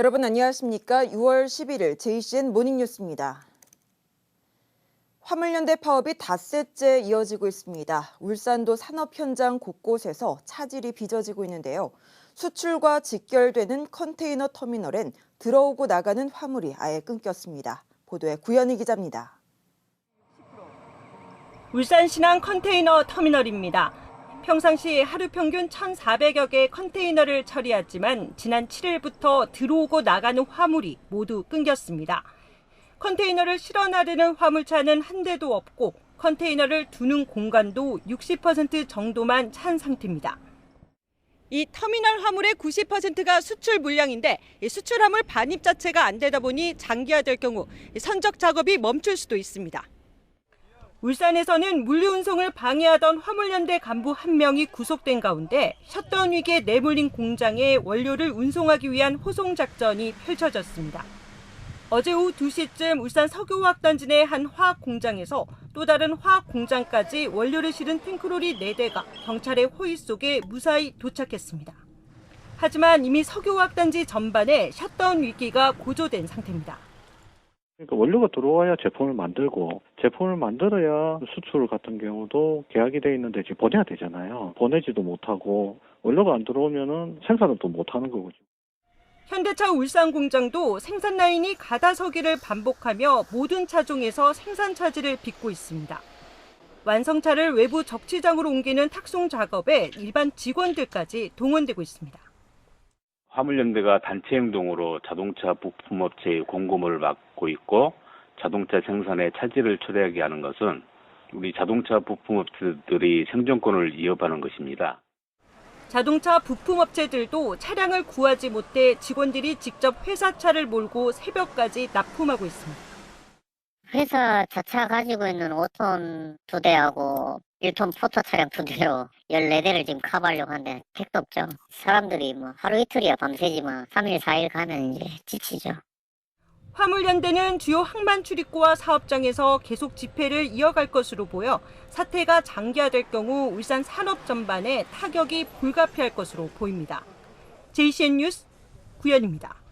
여러분 안녕하십니까? 6월 11일 JCN 모닝뉴스입니다. 화물연대 파업이 닷새째 이어지고 있습니다. 울산도 산업 현장 곳곳에서 차질이 빚어지고 있는데요. 수출과 직결되는 컨테이너 터미널엔 들어오고 나가는 화물이 아예 끊겼습니다. 보도에 구현희 기자입니다. 울산 신안 컨테이너 터미널입니다. 평상시 하루 평균 1,400여 개의 컨테이너를 처리하지만 지난 7일부터 들어오고 나가는 화물이 모두 끊겼습니다. 컨테이너를 실어 나르는 화물차는 한 대도 없고 컨테이너를 두는 공간도 60% 정도만 찬 상태입니다. 이 터미널 화물의 90%가 수출 물량인데 수출 화물 반입 자체가 안 되다 보니 장기화될 경우 선적 작업이 멈출 수도 있습니다. 울산에서는 물류 운송을 방해하던 화물연대 간부 1명이 구속된 가운데 셧다운 위기에 내몰린 공장에 원료를 운송하기 위한 호송 작전이 펼쳐졌습니다. 어제 오후 2시쯤 울산 석유화학단지 내 한 화학 공장에서 또 다른 화학 공장까지 원료를 실은 탱크로리 4대가 경찰의 호위 속에 무사히 도착했습니다. 하지만 이미 석유화학단지 전반에 셧다운 위기가 고조된 상태입니다. 그러니까 원료가 들어와야 제품을 만들고 제품을 만들어야 수출 같은 경우도 계약이 돼 있는데 지금 보내야 되잖아요. 보내지도 못하고 원료가 안 들어오면은 생산을 또 못하는 거죠. 현대차 울산 공장도 생산 라인이 가다서기를 반복하며 모든 차종에서 생산 차질을 빚고 있습니다. 완성차를 외부 적치장으로 옮기는 탁송 작업에 일반 직원들까지 동원되고 있습니다. 화물연대가 단체 행동으로 자동차 부품업체의 공급을 막고 있고 자동차 생산에 차질을 초래하게 하는 것은 우리 자동차 부품업체들이 생존권을 위협하는 것입니다. 자동차 부품업체들도 차량을 구하지 못해 직원들이 직접 회사 차를 몰고 새벽까지 납품하고 있습니다. 회사 자차 가지고 있는 5톤 2대하고 1톤 포터 차량 2대로 14대를 지금 커버하려고 하는데 택도 없죠. 사람들이 뭐 하루 이틀이야 밤새지만 3일 4일 가면 이제 지치죠. 화물연대는 주요 항만 출입구와 사업장에서 계속 집회를 이어갈 것으로 보여 사태가 장기화될 경우 울산 산업 전반에 타격이 불가피할 것으로 보입니다. JCN 뉴스 구현입니다.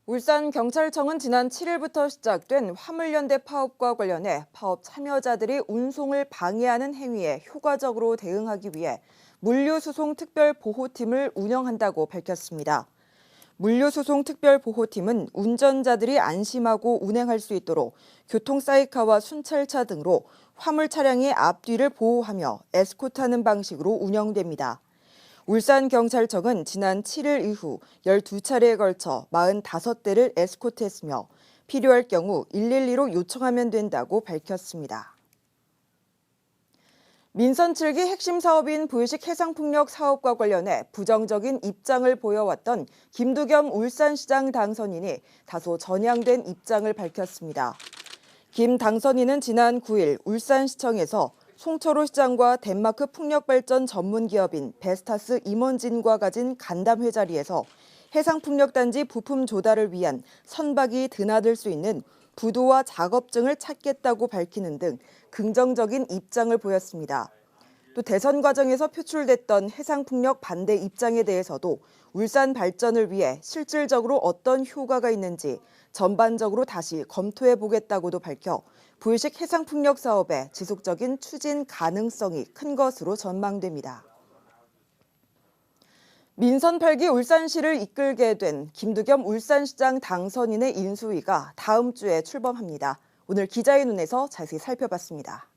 울산경찰청은 지난 7일부터 시작된 화물연대 파업과 관련해 파업 참여자들이 운송을 방해하는 행위에 효과적으로 대응하기 위해 물류수송특별보호팀을 운영한다고 밝혔습니다. 물류수송특별보호팀은 운전자들이 안심하고 운행할 수 있도록 교통사이카와 순찰차 등으로 화물 차량의 앞뒤를 보호하며 에스코트하는 방식으로 운영됩니다. 울산경찰청은 지난 7일 이후 12차례에 걸쳐 45대를 에스코트했으며 필요할 경우 112로 요청하면 된다고 밝혔습니다. 민선 7기 핵심 사업인 부의식 해상풍력 사업과 관련해 부정적인 입장을 보여왔던 김두겸 울산시장 당선인이 다소 전향된 입장을 밝혔습니다. 김 당선인은 지난 9일 울산시청에서 송철호 시장과 덴마크 풍력발전 전문기업인 베스타스 임원진과 가진 간담회 자리에서 해상풍력단지 부품 조달을 위한 선박이 드나들 수 있는 부도와 작업증을 찾겠다고 밝히는 등 긍정적인 입장을 보였습니다. 또 대선 과정에서 표출됐던 해상풍력 반대 입장에 대해서도 울산 발전을 위해 실질적으로 어떤 효과가 있는지 전반적으로 다시 검토해보겠다고도 밝혀 부의식 해상풍력 사업의 지속적인 추진 가능성이 큰 것으로 전망됩니다. 민선 8기 울산시를 이끌게 된 김두겸 울산시장 당선인의 인수위가 다음 주에 출범합니다. 오늘 기자의 눈에서 자세히 살펴봤습니다.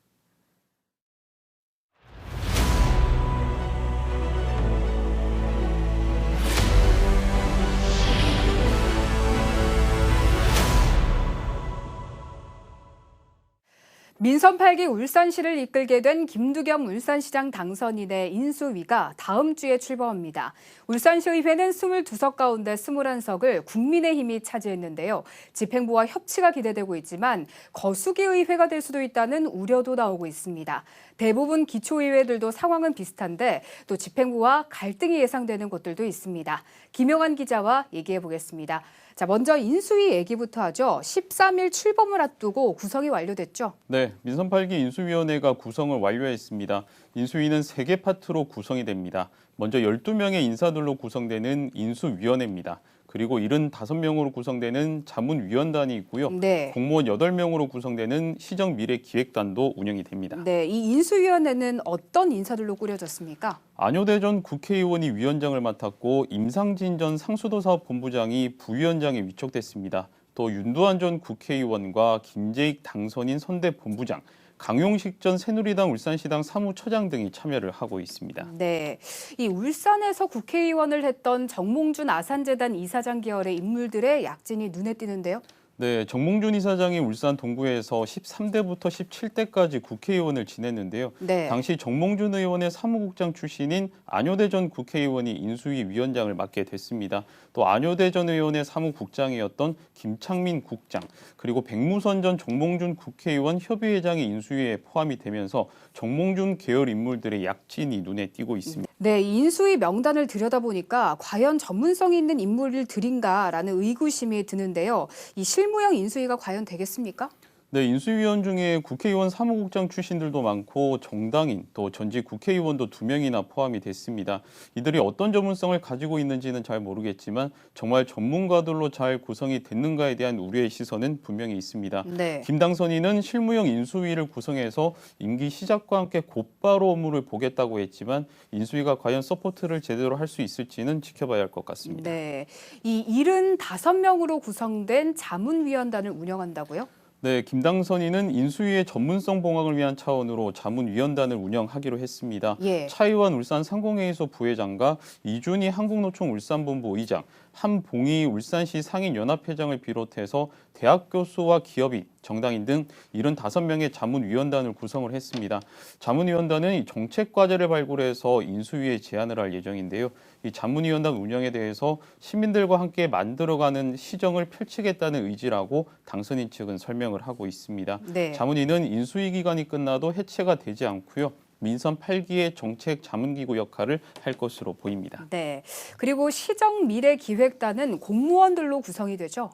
민선 8기 울산시를 이끌게 된 김두겸 울산시장 당선인의 인수위가 다음 주에 출범합니다. 울산시의회는 22석 가운데 21석을 국민의힘이 차지했는데요. 집행부와 협치가 기대되고 있지만 거수기 의회가 될 수도 있다는 우려도 나오고 있습니다. 대부분 기초의회들도 상황은 비슷한데 또 집행부와 갈등이 예상되는 곳들도 있습니다. 김영환 기자와 얘기해 보겠습니다. 자, 먼저 인수위 얘기부터 하죠. 13일 출범을 앞두고 구성이 완료됐죠? 네, 민선 8기 인수위원회가 구성을 완료했습니다. 인수위는 3개 파트로 구성이 됩니다. 먼저 12명의 인사들로 구성되는 인수위원회입니다. 그리고 75명으로 구성되는 자문위원단이 있고요. 네. 공무원 8명으로 구성되는 시정미래기획단도 운영이 됩니다. 네, 이 인수위원회는 어떤 인사들로 꾸려졌습니까? 안효대 전 국회의원이 위원장을 맡았고 임상진 전 상수도사업본부장이 부위원장에 위촉됐습니다. 또 윤두한 전 국회의원과 김재익 당선인 선대본부장, 강용식 전 새누리당 울산시당 사무처장 등이 참여를 하고 있습니다. 네, 이 울산에서 국회의원을 했던 정몽준 아산재단 이사장 계열의 인물들의 약진이 눈에 띄는데요. 네, 정몽준 이사장이 울산 동구에서 13대부터 17대까지 국회의원을 지냈는데요. 네. 당시 정몽준 의원의 사무국장 출신인 안효대 전 국회의원이 인수위 위원장을 맡게 됐습니다. 또 안효대 전 의원의 사무국장이었던 김창민 국장, 그리고 백무선 전 정몽준 국회의원 협의회장이 인수위에 포함이 되면서 정몽준 계열 인물들의 약진이 눈에 띄고 있습니다. 네, 이 인수위 명단을 들여다보니까 과연 전문성이 있는 인물들인가라는 의구심이 드는데요. 이 실무형 인수위가 과연 되겠습니까? 네, 인수위원 중에 국회의원 사무국장 출신들도 많고 정당인 또 전직 국회의원도 2명이나 포함이 됐습니다. 이들이 어떤 전문성을 가지고 있는지는 잘 모르겠지만 정말 전문가들로 잘 구성이 됐는가에 대한 우려의 시선은 분명히 있습니다. 네. 김 당선인은 실무형 인수위를 구성해서 임기 시작과 함께 곧바로 업무를 보겠다고 했지만 인수위가 과연 서포트를 제대로 할 수 있을지는 지켜봐야 할 것 같습니다. 네, 이 75명으로 구성된 자문위원단을 운영한다고요? 네, 김 당선인은 인수위의 전문성 봉합을 위한 차원으로 자문위원단을 운영하기로 했습니다. 예. 차이완 울산 상공회의소 부회장과 이준희 한국노총 울산본부 의장, 한봉희 울산시 상인연합회장을 비롯해서 대학 교수와 기업인, 정당인 등 75명의 자문위원단을 구성을 했습니다. 자문위원단은 정책과제를 발굴해서 인수위에 제안을 할 예정인데요. 이 자문위원단 운영에 대해서 시민들과 함께 만들어가는 시정을 펼치겠다는 의지라고 당선인 측은 설명을 하고 있습니다. 네. 자문위는 인수위 기간이 끝나도 해체가 되지 않고요. 민선 8기의 정책 자문기구 역할을 할 것으로 보입니다. 네, 그리고 시정미래기획단은 공무원들로 구성이 되죠?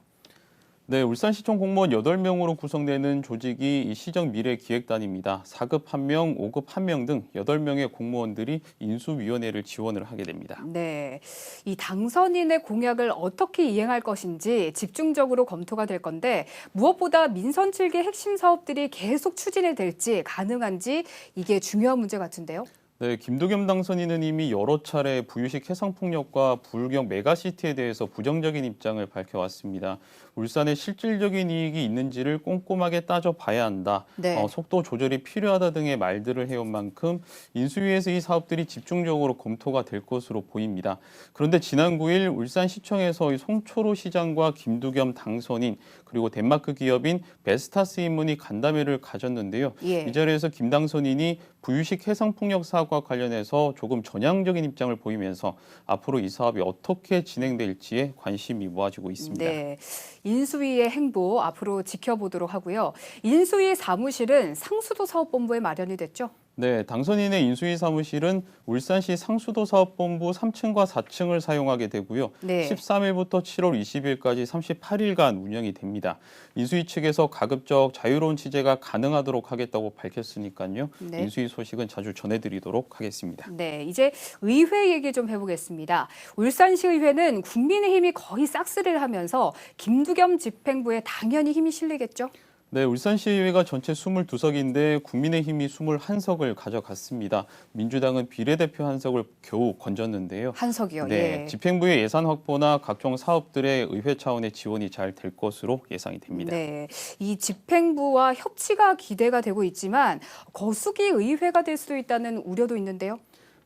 네, 울산시청 공무원 8명으로 구성되는 조직이 이 시정미래기획단입니다. 4급 1명, 5급 1명 등 8명의 공무원들이 인수위원회를 지원을 하게 됩니다. 네, 이 당선인의 공약을 어떻게 이행할 것인지 집중적으로 검토가 될 건데 무엇보다 민선 7기 핵심 사업들이 계속 추진이 될지 가능한지 이게 중요한 문제 같은데요. 네, 김두겸 당선인은 이미 여러 차례 부유식 해상폭력과 부울경 메가시티에 대해서 부정적인 입장을 밝혀왔습니다. 울산에 실질적인 이익이 있는지를 꼼꼼하게 따져봐야 한다. 네. 속도 조절이 필요하다 등의 말들을 해온 만큼 인수위에서 이 사업들이 집중적으로 검토가 될 것으로 보입니다. 그런데 지난 9일 울산시청에서 송초로 시장과 김두겸 당선인 그리고 덴마크 기업인 베스타스 인문이 간담회를 가졌는데요. 예. 이 자리에서 김 당선인이 부유식 해상폭력 사업과 관련해서 조금 전향적인 입장을 보이면서 앞으로 이 사업이 어떻게 진행될지에 관심이 모아지고 있습니다. 네, 인수위의 행보 앞으로 지켜보도록 하고요. 인수위 사무실은 상수도 사업본부에 마련이 됐죠? 네, 당선인의 인수위 사무실은 울산시 상수도 사업본부 3층과 4층을 사용하게 되고요. 네. 13일부터 7월 20일까지 38일간 운영이 됩니다. 인수위 측에서 가급적 자유로운 취재가 가능하도록 하겠다고 밝혔으니까요. 네. 인수위 소식은 자주 전해드리도록 하겠습니다. 네, 이제 의회 얘기 좀 해보겠습니다. 울산시 의회는 국민의힘이 거의 싹쓸이를 하면서 김두겸 집행부에 당연히 힘이 실리겠죠? 네, 울산시의회가 전체 22석인데 국민의힘이 21석을 가져갔습니다. 민주당은 비례대표 한 석을 겨우 건졌는데요. 한석이요. 네, 예. 집행부의 예산 확보나 각종 사업들의 의회 차원의 지원이 잘 될 것으로 예상이 됩니다. 네, 이 집행부와 협치가 기대가 되고 있지만 거수기 의회가 될 수도 있다는 우려도 있는데요.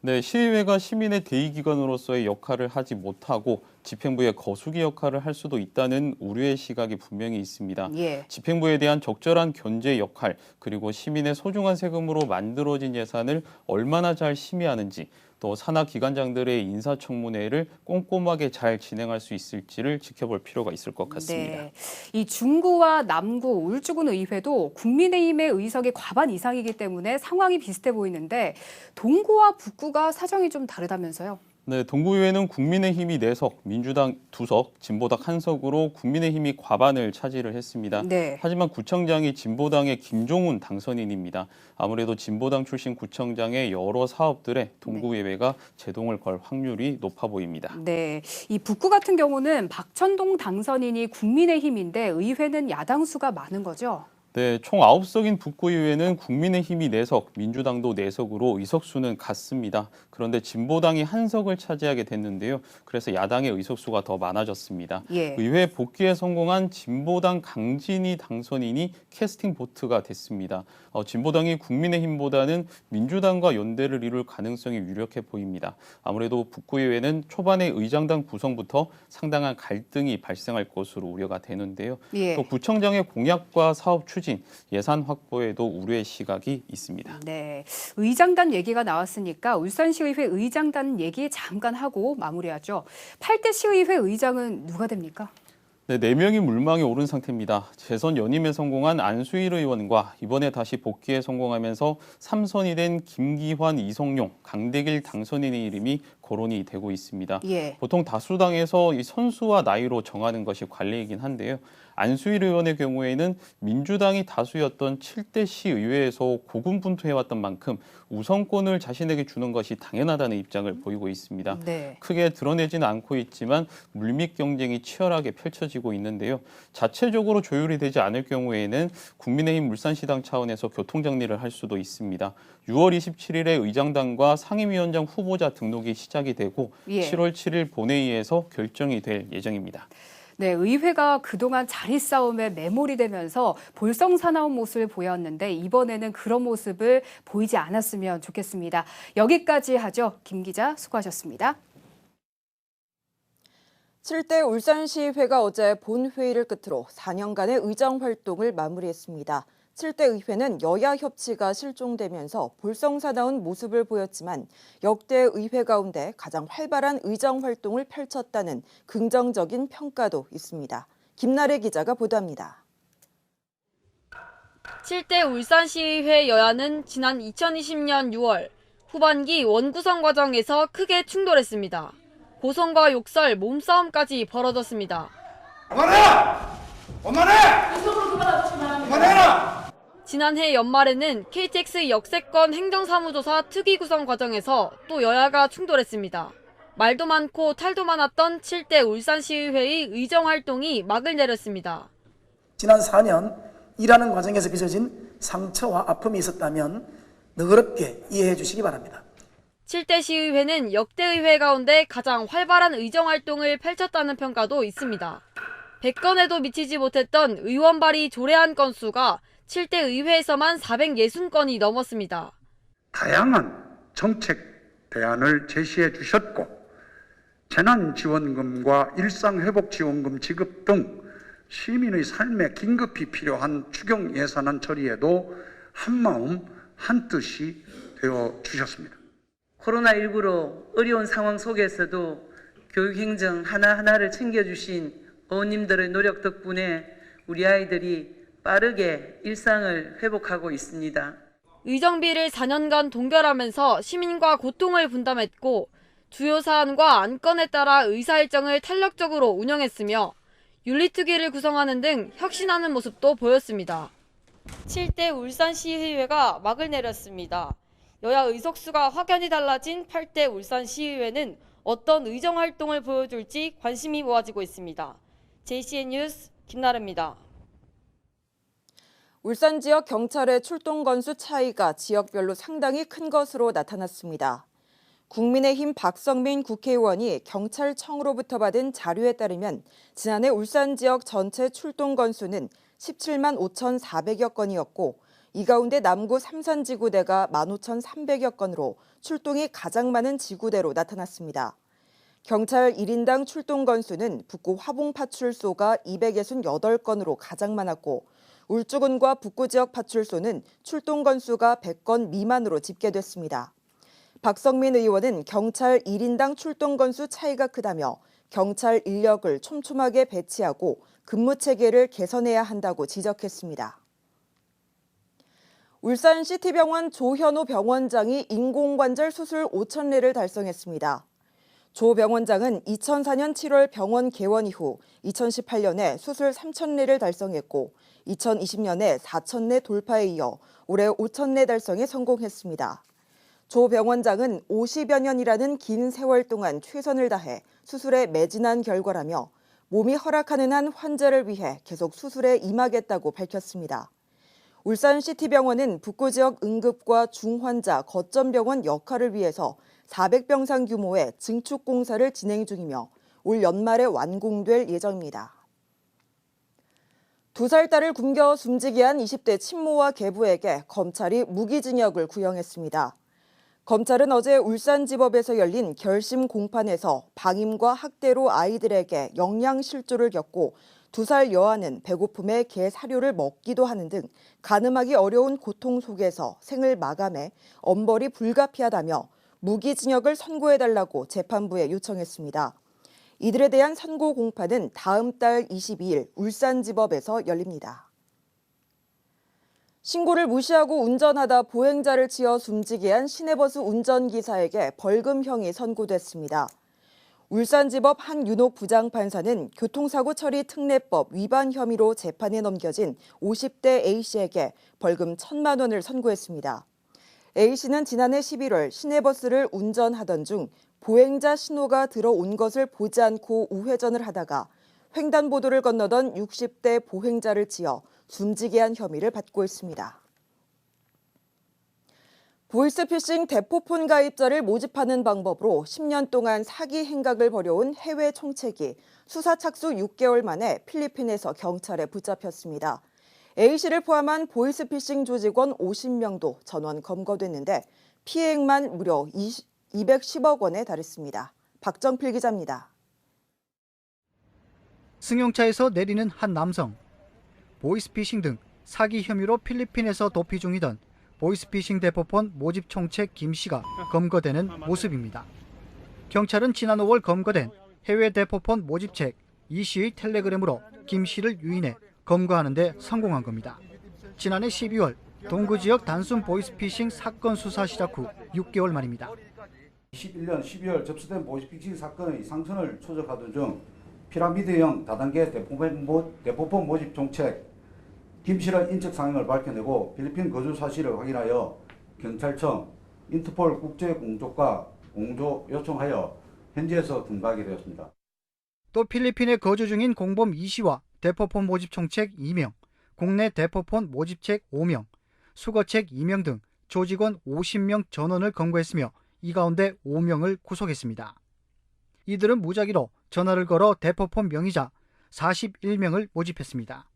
네, 시의회가 시민의 대의기관으로서의 역할을 하지 못하고 집행부의 거수기 역할을 할 수도 있다는 우려의 시각이 분명히 있습니다. 예. 집행부에 대한 적절한 견제 역할, 그리고 시민의 소중한 세금으로 만들어진 예산을 얼마나 잘 심의하는지, 또 산하 기관장들의 인사청문회를 꼼꼼하게 잘 진행할 수 있을지를 지켜볼 필요가 있을 것 같습니다. 네, 이 중구와 남구, 울주군 의회도 국민의힘의 의석이 과반 이상이기 때문에 상황이 비슷해 보이는데 동구와 북구가 사정이 좀 다르다면서요? 네, 동구의회는 국민의힘이 4석, 민주당 2석, 진보당 1석으로 국민의힘이 과반을 차지를 했습니다. 네. 하지만 구청장이 진보당의 김종훈 당선인입니다. 아무래도 진보당 출신 구청장의 여러 사업들에 동구의회가 제동을 걸 확률이 높아 보입니다. 네, 이 북구 같은 경우는 박천동 당선인이 국민의힘인데 의회는 야당 수가 많은 거죠? 네, 총 9석인 북구의회는 국민의힘이 4석, 민주당도 4석으로 의석수는 같습니다. 그런데 진보당이 1석을 차지하게 됐는데요. 그래서 야당의 의석수가 더 많아졌습니다. 예. 의회 복귀에 성공한 진보당 강진희 당선인이 캐스팅 보트가 됐습니다. 진보당이 국민의힘보다는 민주당과 연대를 이룰 가능성이 유력해 보입니다. 아무래도 북구의회는 초반에 의장당 구성부터 상당한 갈등이 발생할 것으로 우려가 되는데요. 예. 또 구청장의 공약과 사업 추진, 예산 확보에도 우려의 시각이 있습니다. 네, 의장단 얘기가 나왔으니까 울산시의회 의장단 얘기 잠깐 하고 마무리하죠. 8대 시의회 의장은 누가 됩니까? 네, 4명이 물망에 오른 상태입니다. 재선 연임에 성공한 안수일 의원과 이번에 다시 복귀에 성공하면서 3선이 된 김기환, 이성용, 강대길 당선인의 이름이 거론이 되고 있습니다. 예. 보통 다수당에서 이 선수와 나이로 정하는 것이 관례이긴 한데요. 안수일 의원의 경우에는 민주당이 다수였던 7대 시의회에서 고군분투해왔던 만큼 우선권을 자신에게 주는 것이 당연하다는 입장을 보이고 있습니다. 네. 크게 드러내지는 않고 있지만 물밑 경쟁이 치열하게 펼쳐지고 있는데요. 자체적으로 조율이 되지 않을 경우에는 국민의힘 울산시당 차원에서 교통정리를 할 수도 있습니다. 6월 27일에 의장단과 상임위원장 후보자 등록이 시작이 되고 예. 7월 7일 본회의에서 결정이 될 예정입니다. 네, 의회가 그동안 자리 싸움에 매몰이 되면서 볼썽사나운 모습을 보였는데 이번에는 그런 모습을 보이지 않았으면 좋겠습니다. 여기까지 하죠. 김 기자 수고하셨습니다. 7대 울산시의회가 어제 본회의를 끝으로 4년간의 의정 활동을 마무리했습니다. 7대 의회는 여야 협치가 실종되면서 볼썽사나운 모습을 보였지만 역대 의회 가운데 가장 활발한 의정 활동을 펼쳤다는 긍정적인 평가도 있습니다. 김나래 기자가 보도합니다. 7대 울산시의회 여야는 지난 2020년 6월 후반기 원구성 과정에서 크게 충돌했습니다. 고성과 욕설, 몸싸움까지 벌어졌습니다. 그만해라! 그만해라! 지난해 연말에는 KTX 역세권 행정사무조사 특위 구성 과정에서 또 여야가 충돌했습니다. 말도 많고 탈도 많았던 7대 울산시의회의 의정활동이 막을 내렸습니다. 지난 4년 일하는 과정에서 빚어진 상처와 아픔이 있었다면 너그럽게 이해해 주시기 바랍니다. 7대 시의회는 역대 의회 가운데 가장 활발한 의정활동을 펼쳤다는 평가도 있습니다. 100건에도 미치지 못했던 의원 발의 조례안 건수가 7대 의회에서만 460건이 넘었습니다. 다양한 정책 대안을 제시해 주셨고 재난지원금과 일상회복지원금 지급 등 시민의 삶에 긴급히 필요한 추경 예산안 처리에도 한마음 한뜻이 되어 주셨습니다. 코로나19로 어려운 상황 속에서도 교육행정 하나하나를 챙겨주신 어머님들의 노력 덕분에 우리 아이들이 빠르게 일상을 회복하고 있습니다. 의정비를 4년간 동결하면서 시민과 고통을 분담했고 주요 사안과 안건에 따라 의사일정을 탄력적으로 운영했으며 윤리특위를 구성하는 등 혁신하는 모습도 보였습니다. 7대 울산시의회가 막을 내렸습니다. 여야 의석수가 확연히 달라진 8대 울산시의회는 어떤 의정활동을 보여줄지 관심이 모아지고 있습니다. JCN 뉴스 김나래입니다. 울산 지역 경찰의 출동 건수 차이가 지역별로 상당히 큰 것으로 나타났습니다. 국민의힘 박성민 국회의원이 경찰청으로부터 받은 자료에 따르면 지난해 울산 지역 전체 출동 건수는 17만 5,400여 건이었고 이 가운데 남구 삼산지구대가 15,300여 건으로 출동이 가장 많은 지구대로 나타났습니다. 경찰 1인당 출동 건수는 북구 화봉파출소가 268건으로 가장 많았고 울주군과 북구 지역 파출소는 출동 건수가 100건 미만으로 집계됐습니다. 박성민 의원은 경찰 1인당 출동 건수 차이가 크다며 경찰 인력을 촘촘하게 배치하고 근무 체계를 개선해야 한다고 지적했습니다. 울산시티병원 조현우 병원장이 인공관절 수술 5,000회를 달성했습니다. 조 병원장은 2004년 7월 병원 개원 이후 2018년에 수술 3,000례를 달성했고 2020년에 4,000례 돌파에 이어 올해 5,000례 달성에 성공했습니다. 조 병원장은 50여 년이라는 긴 세월 동안 최선을 다해 수술에 매진한 결과라며 몸이 허락하는 한 환자를 위해 계속 수술에 임하겠다고 밝혔습니다. 울산시티병원은 북구 지역 응급과 중환자 거점병원 역할을 위해서 400병상 규모의 증축 공사를 진행 중이며 올 연말에 완공될 예정입니다. 2살 딸을 굶겨 숨지게 한 20대 친모와 계부에게 검찰이 무기징역을 구형했습니다. 검찰은 어제 울산지법에서 열린 결심 공판에서 방임과 학대로 아이들에게 영양실조를 겪고 2살 여아는 배고픔에 개 사료를 먹기도 하는 등 가늠하기 어려운 고통 속에서 생을 마감해 엄벌이 불가피하다며 무기징역을 선고해달라고 재판부에 요청했습니다. 이들에 대한 선고 공판은 다음 달 22일 울산지법에서 열립니다. 신고를 무시하고 운전하다 보행자를 치어 숨지게 한 시내버스 운전기사에게 벌금형이 선고됐습니다. 울산지법 한윤옥 부장판사는 교통사고 처리 특례법 위반 혐의로 재판에 넘겨진 50대 A씨에게 벌금 1,000만 원을 선고했습니다. A씨는 지난해 11월 시내버스를 운전하던 중 보행자 신호가 들어온 것을 보지 않고 우회전을 하다가 횡단보도를 건너던 60대 보행자를 치어 숨지게 한 혐의를 받고 있습니다. 보이스피싱 대포폰 가입자를 모집하는 방법으로 10년 동안 사기 행각을 벌여온 해외 총책이 수사 착수 6개월 만에 필리핀에서 경찰에 붙잡혔습니다. A씨를 포함한 보이스피싱 조직원 50명도 전원 검거됐는데 피해액만 무려 210억 원에 달했습니다. 박정필 기자입니다. 승용차에서 내리는 한 남성. 보이스피싱 등 사기 혐의로 필리핀에서 도피 중이던 보이스피싱 대포폰 모집 총책 김 씨가 검거되는 모습입니다. 경찰은 지난 5월 검거된 해외 대포폰 모집책 이 씨의 텔레그램으로 김 씨를 유인해 검거하는 데 성공한 겁니다. 지난해 12월 동구 지역 단순 보이스피싱 사건 수사 시작 후 6개월 만입니다. 21년 12월 접수된 보이스피싱 사건의 상선을 추적하던 중 피라미드형 다단계 대포폰 모집 총책 김 씨의 인적 상황을 밝혀내고 필리핀 거주 사실을 확인하여 경찰청, 인터폴 국제공조과 공조 요청하여 현지에서 등반하게 되었습니다. 또 필리핀에 거주 중인 공범 이 씨와 대포폰 모집 총책 2명, 국내 대포폰 모집책 5명, 수거책 2명 등 조직원 50명 전원을 검거했으며 이 가운데 5명을 구속했습니다. 이들은 무작위로 전화를 걸어 대포폰 명의자 41명을 모집했습니다.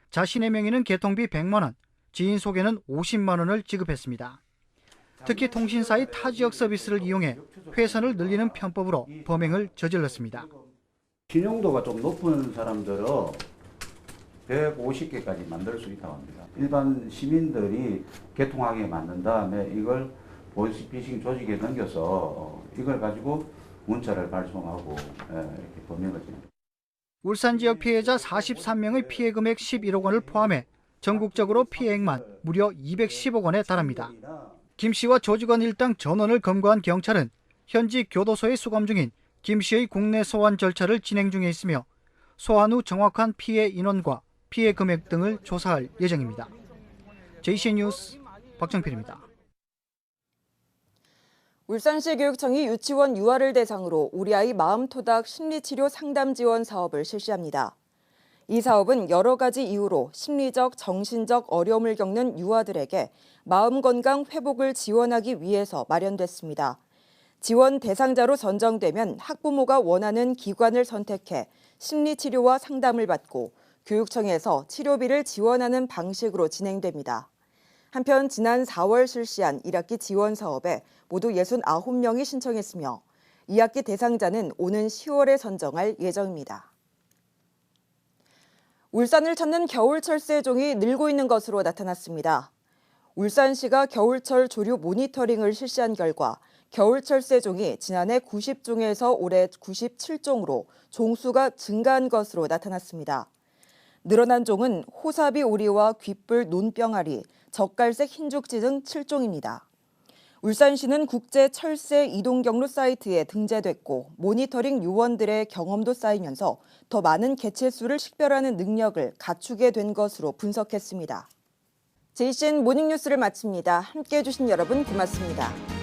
자신의 명의는 개통비 100만 원, 지인 소개는 50만 원을 지급했습니다. 특히 통신사의 타 지역 서비스를 이용해 회선을 늘리는 편법으로 범행을 저질렀습니다. 신용도가 좀 높은 사람들은 150개까지 만들 수 있다고 합니다. 일반 시민들이 개통하게 만든 다음에 이걸 보이스피싱 조직에 넘겨서 이걸 가지고 문자를 발송하고 이렇게 범행을 진행합니다. 울산 지역 피해자 43명의 피해 금액 11억 원을 포함해 전국적으로 피해액만 무려 210억 원에 달합니다. 김 씨와 조직원 일당 전원을 검거한 경찰은 현지 교도소에 수감 중인 김 씨의 국내 소환 절차를 진행 중에 있으며 소환 후 정확한 피해 인원과 피해 금액 등을 조사할 예정입니다. JCN 뉴스 박정필입니다. 울산시 교육청이 유치원 유아를 대상으로 우리 아이 마음토닥 심리치료 상담 지원 사업을 실시합니다. 이 사업은 여러 가지 이유로 심리적, 정신적 어려움을 겪는 유아들에게 마음 건강 회복을 지원하기 위해서 마련됐습니다. 지원 대상자로 선정되면 학부모가 원하는 기관을 선택해 심리치료와 상담을 받고 교육청에서 치료비를 지원하는 방식으로 진행됩니다. 한편 지난 4월 실시한 1학기 지원 사업에 모두 69명이 신청했으며 2학기 대상자는 오는 10월에 선정할 예정입니다. 울산을 찾는 겨울철 세종이 늘고 있는 것으로 나타났습니다. 울산시가 겨울철 조류 모니터링을 실시한 결과 겨울철 세종이 지난해 90종에서 올해 97종으로 종수가 증가한 것으로 나타났습니다. 늘어난 종은 호사비 오리와 귓불 논병아리, 젓갈색 흰죽지 등 7종입니다. 울산시는 국제 철새 이동 경로 사이트에 등재됐고 모니터링 요원들의 경험도 쌓이면서 더 많은 개체수를 식별하는 능력을 갖추게 된 것으로 분석했습니다. JCN 모닝뉴스를 마칩니다. 함께해 주신 여러분 고맙습니다.